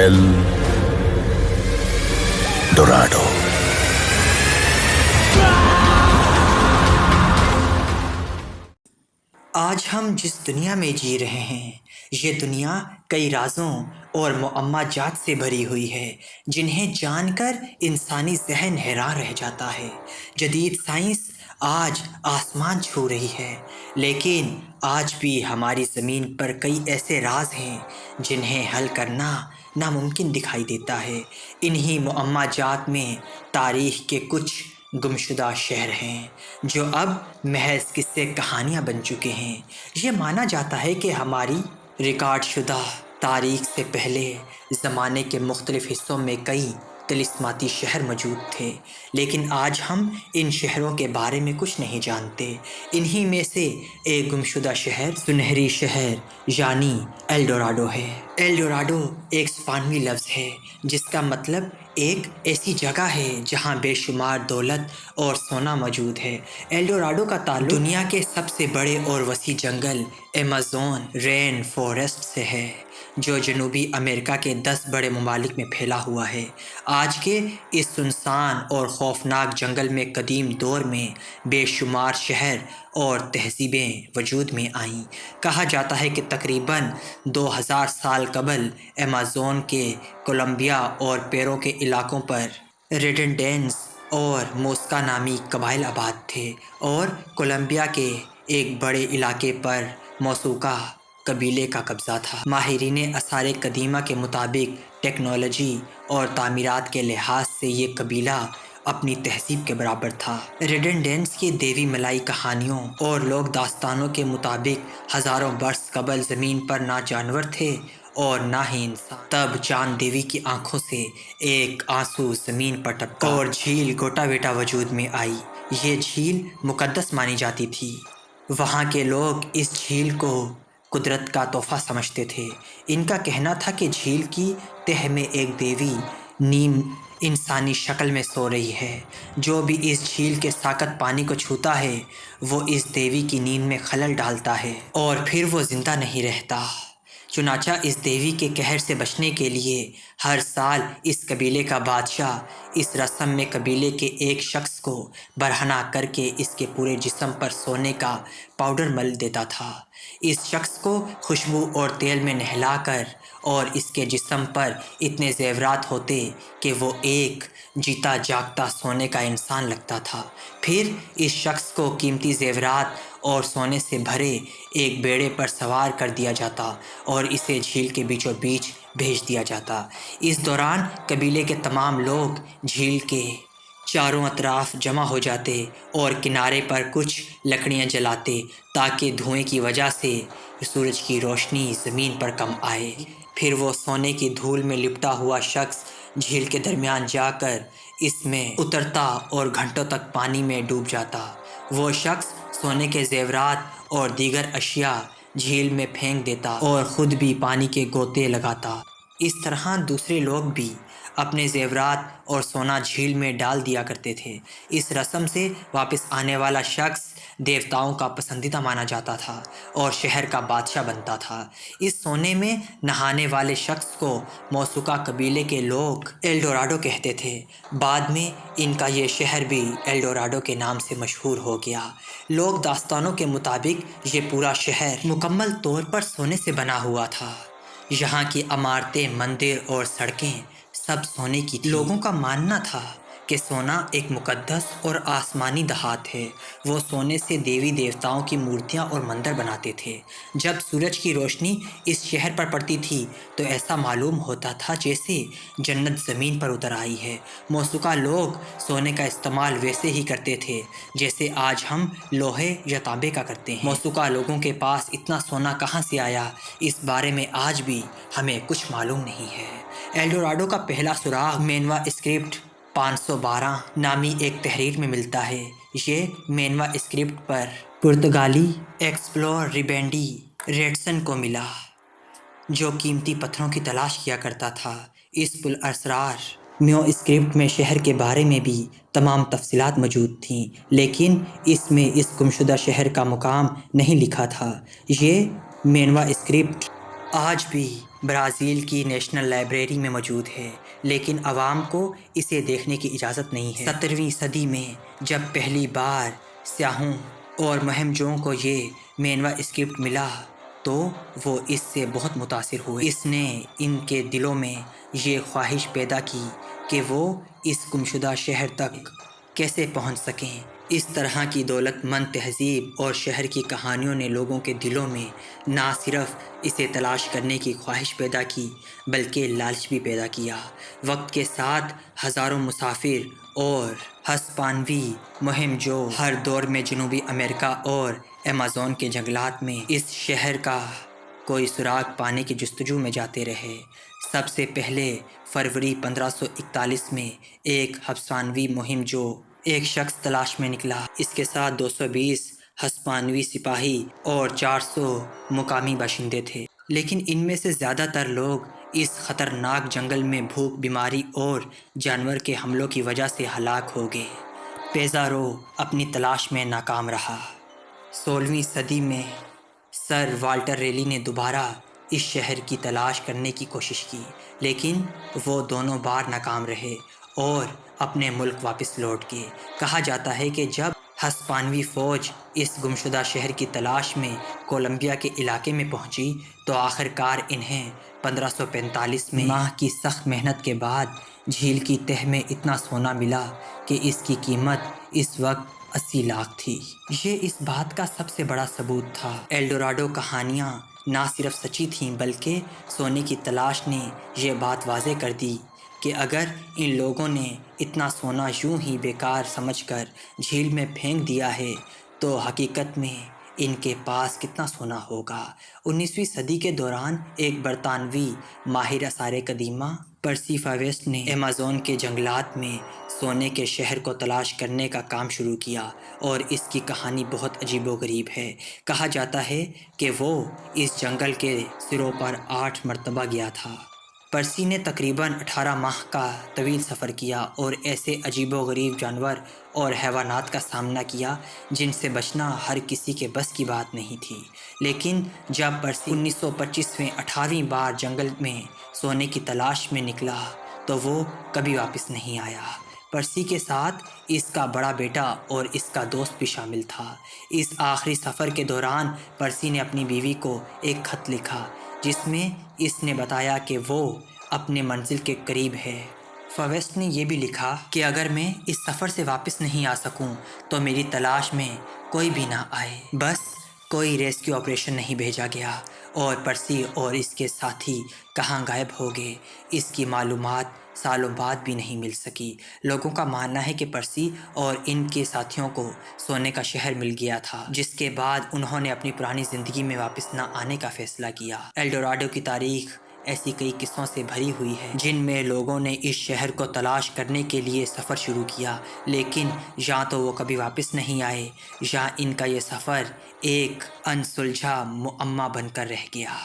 L Dorado. آج ہم جس دنیا میں جی رہے ہیں یہ دنیا کئی رازوں اور معمہ جات سے بھری ہوئی ہے جنہیں جان کر انسانی ذہن حیران رہ جاتا ہے۔ جدید سائنس آج آسمان چھو رہی ہے، لیکن آج بھی ہماری زمین پر کئی ایسے راز ہیں جنہیں حل کرنا ناممکن دکھائی دیتا ہے۔ انہی معمہ جات میں تاریخ کے کچھ گمشدہ شہر ہیں جو اب محض قصے کہانیاں بن چکے ہیں۔ یہ مانا جاتا ہے کہ ہماری ریکارڈ شدہ تاریخ سے پہلے زمانے کے مختلف حصوں میں کئی طلسماتی شہر موجود تھے، لیکن آج ہم ان شہروں کے بارے میں کچھ نہیں جانتے۔ انہی میں سے ایک گمشدہ شہر سنہری شہر یعنی ایل ڈوراڈو ہے۔ ایل ڈوراڈو ایک اسپانوی لفظ ہے جس کا مطلب ایک ایسی جگہ ہے جہاں بے شمار دولت اور سونا موجود ہے۔ ایل ڈوراڈو کا تعلق دنیا کے سب سے بڑے اور وسیع جنگل ایمیزون رین فارسٹ سے ہے، جو جنوبی امریکہ کے 10 بڑے ممالک میں پھیلا ہوا ہے۔ آج کے اس سنسان اور خوفناک جنگل میں قدیم دور میں بے شمار شہر اور تہذیبیں وجود میں آئیں۔ کہا جاتا ہے کہ تقریباً 2000 سال قبل ایمیزون کے کولمبیا اور پیرو کے علاقوں پر ریڈنڈینز اور موسکا نامی قبائل آباد تھے، اور کولمبیا کے ایک بڑے علاقے پر موسوکا قبیلے کا قبضہ تھا۔ ماہرین آثار قدیمہ کے مطابق ٹیکنالوجی اور تعمیرات کے لحاظ سے یہ قبیلہ اپنی تہذیب کے برابر تھا۔ ریڈنڈینس کی دیوی ملائی کہانیوں اور لوک داستانوں کے مطابق ہزاروں برس قبل زمین پر نہ جانور تھے اور نہ ہی انسان۔ تب چاند دیوی کی آنکھوں سے ایک آنسو زمین پر ٹپکا اور جھیل گوٹا ویٹا وجود میں آئی۔ یہ جھیل مقدس مانی جاتی تھی۔ وہاں کے لوگ اس جھیل کو قدرت کا تحفہ سمجھتے تھے۔ ان کا کہنا تھا کہ جھیل کی تہہ میں ایک دیوی نیم انسانی شکل میں سو رہی ہے۔ جو بھی اس جھیل کے ساکت پانی کو چھوتا ہے وہ اس دیوی کی نیند میں خلل ڈالتا ہے اور پھر وہ زندہ نہیں رہتا۔ چنانچہ اس دیوی کے قہر سے بچنے کے لیے ہر سال اس قبیلے کا بادشاہ اس رسم میں قبیلے کے ایک شخص کو برہنہ کر کے اس کے پورے جسم پر سونے کا پاؤڈر مل دیتا تھا۔ اس شخص کو خوشبو اور تیل میں نہلا کر اور اس کے جسم پر اتنے زیورات ہوتے کہ وہ ایک جیتا جاگتا سونے کا انسان لگتا تھا۔ پھر اس شخص کو قیمتی زیورات اور سونے سے بھرے ایک بیڑے پر سوار کر دیا جاتا اور اسے جھیل کے بیچوں بیچ بھیج دیا جاتا۔ اس دوران قبیلے کے تمام لوگ جھیل کے چاروں اطراف جمع ہو جاتے اور کنارے پر کچھ لکڑیاں جلاتے تاکہ دھوئیں کی وجہ سے سورج کی روشنی زمین پر کم آئے۔ پھر وہ سونے کی دھول میں لپٹا ہوا شخص جھیل کے درمیان جا کر اس میں اترتا اور گھنٹوں تک پانی میں ڈوب جاتا۔ وہ شخص سونے کے زیورات اور دیگر اشیاء جھیل میں پھینک دیتا اور خود بھی پانی کے غوطے لگاتا۔ اس طرح دوسرے لوگ بھی اپنے زیورات اور سونا جھیل میں ڈال دیا کرتے تھے۔ اس رسم سے واپس آنے والا شخص دیوتاؤں کا پسندیدہ مانا جاتا تھا اور شہر کا بادشاہ بنتا تھا۔ اس سونے میں نہانے والے شخص کو موسوکا قبیلے کے لوگ ایل ڈوراڈو کہتے تھے۔ بعد میں ان کا یہ شہر بھی ایل ڈوراڈو کے نام سے مشہور ہو گیا۔ لوک داستانوں کے مطابق یہ پورا شہر مکمل طور پر سونے سے بنا ہوا تھا۔ یہاں کی عمارتیں، مندر اور سڑکیں سب سونے کی تھیں۔ لوگوں کا ماننا تھا کہ سونا ایک مقدس اور آسمانی دھات ہے۔ وہ سونے سے دیوی دیوتاؤں کی مورتیاں اور مندر بناتے تھے۔ جب سورج کی روشنی اس شہر پر پڑتی تھی تو ایسا معلوم ہوتا تھا جیسے جنت زمین پر اتر آئی ہے۔ موسوکا لوگ سونے کا استعمال ویسے ہی کرتے تھے جیسے آج ہم لوہے یا تانبے کا کرتے ہیں۔ موسوکا لوگوں کے پاس اتنا سونا کہاں سے آیا، اس بارے میں آج بھی ہمیں کچھ معلوم نہیں ہے۔ ایل ڈوراڈو کا پہلا سراغ مینوا اسکرپٹ 512 نامی ایک تحریر میں ملتا ہے۔ یہ مینوا اسکرپٹ پر پرتگالی ایکسپلورر ریبینڈی ریٹسن کو ملا، جو قیمتی پتھروں کی تلاش کیا کرتا تھا۔ اس پراسرار میو اسکرپٹ میں شہر کے بارے میں بھی تمام تفصیلات موجود تھیں، لیکن اس میں اس گمشدہ شہر کا مقام نہیں لکھا تھا۔ یہ مینوا اسکرپٹ آج بھی برازیل کی نیشنل لائبریری میں موجود ہے، لیکن عوام کو اسے دیکھنے کی اجازت نہیں ہے۔ 17ویں صدی میں جب پہلی بار سیاحوں اور مہم جوؤں کو یہ مینوا اسکرپٹ ملا تو وہ اس سے بہت متاثر ہوئے۔ اس نے ان کے دلوں میں یہ خواہش پیدا کی کہ وہ اس گمشدہ شہر تک کیسے پہنچ سکیں۔ اس طرح کی دولت مند تہذیب اور شہر کی کہانیوں نے لوگوں کے دلوں میں نہ صرف اسے تلاش کرنے کی خواہش پیدا کی بلکہ لالچ بھی پیدا کیا۔ وقت کے ساتھ ہزاروں مسافر اور ہسپانوی مہم جو ہر دور میں جنوبی امریکہ اور ایمیزون کے جنگلات میں اس شہر کا کوئی سراغ پانے کی جستجو میں جاتے رہے۔ سب سے پہلے فروری 1541 میں ایک ہسپانوی مہم جو ایک شخص تلاش میں نکلا۔ اس کے ساتھ 220 ہسپانوی سپاہی اور 400 مقامی باشندے تھے، لیکن ان میں سے زیادہ تر لوگ اس خطرناک جنگل میں بھوک، بیماری اور جانور کے حملوں کی وجہ سے ہلاک ہو گئے۔ پیزارو اپنی تلاش میں ناکام رہا۔ 16ویں صدی میں سر والٹر ریلی نے دوبارہ اس شہر کی تلاش کرنے کی کوشش کی، لیکن وہ دونوں بار ناکام رہے اور اپنے ملک واپس لوٹ گئے۔ کہا جاتا ہے کہ جب ہسپانوی فوج اس گمشدہ شہر کی تلاش میں کولمبیا کے علاقے میں پہنچی تو آخر کار انہیں 1545 میں ماہ کی سخت محنت کے بعد جھیل کی تہہ میں اتنا سونا ملا کہ اس کی قیمت اس وقت 80 لاکھ تھی۔ یہ اس بات کا سب سے بڑا ثبوت تھا۔ ایلڈوراڈو کہانیاں نہ صرف سچی تھیں بلکہ سونے کی تلاش نے یہ بات واضح کر دی کہ اگر ان لوگوں نے اتنا سونا یوں ہی بیکار سمجھ کر جھیل میں پھینک دیا ہے تو حقیقت میں ان کے پاس کتنا سونا ہوگا۔ 19ویں صدی کے دوران ایک برطانوی ماہر آثار قدیمہ پرسی فاویسٹ نے ایمیزون کے جنگلات میں سونے کے شہر کو تلاش کرنے کا کام شروع کیا اور اس کی کہانی بہت عجیب و غریب ہے۔ کہا جاتا ہے کہ وہ اس جنگل کے سروں پر 8 مرتبہ گیا تھا۔ پرسی نے تقریباً 18 ماہ کا طویل سفر کیا اور ایسے عجیب و غریب جانور اور حیوانات کا سامنا کیا جن سے بچنا ہر کسی کے بس کی بات نہیں تھی۔ لیکن جب پرسی 1925 18ویں بار جنگل میں سونے کی تلاش میں نکلا تو وہ کبھی واپس نہیں آیا۔ پرسی کے ساتھ اس کا بڑا بیٹا اور اس کا دوست بھی شامل تھا۔ اس آخری سفر کے دوران پرسی نے اپنی بیوی کو ایک خط لکھا جس میں اس نے بتایا کہ وہ اپنے منزل کے قریب ہے۔ فاویسٹ نے یہ بھی لکھا کہ اگر میں اس سفر سے واپس نہیں آ سکوں تو میری تلاش میں کوئی بھی نہ آئے۔ بس کوئی ریسکیو آپریشن نہیں بھیجا گیا اور پرسی اور اس کے ساتھی کہاں غائب ہو گئے، اس کی معلومات سالوں بعد بھی نہیں مل سکی۔ لوگوں کا ماننا ہے کہ پرسی اور ان کے ساتھیوں کو سونے کا شہر مل گیا تھا، جس کے بعد انہوں نے اپنی پرانی زندگی میں واپس نہ آنے کا فیصلہ کیا۔ ایلڈوراڈو کی تاریخ ایسی کئی قصوں سے بھری ہوئی ہے جن میں لوگوں نے اس شہر کو تلاش کرنے کے لیے سفر شروع کیا، لیکن یا تو وہ کبھی واپس نہیں آئے یا ان کا یہ سفر ایک انسلجھا معمہ بن کر رہ گیا۔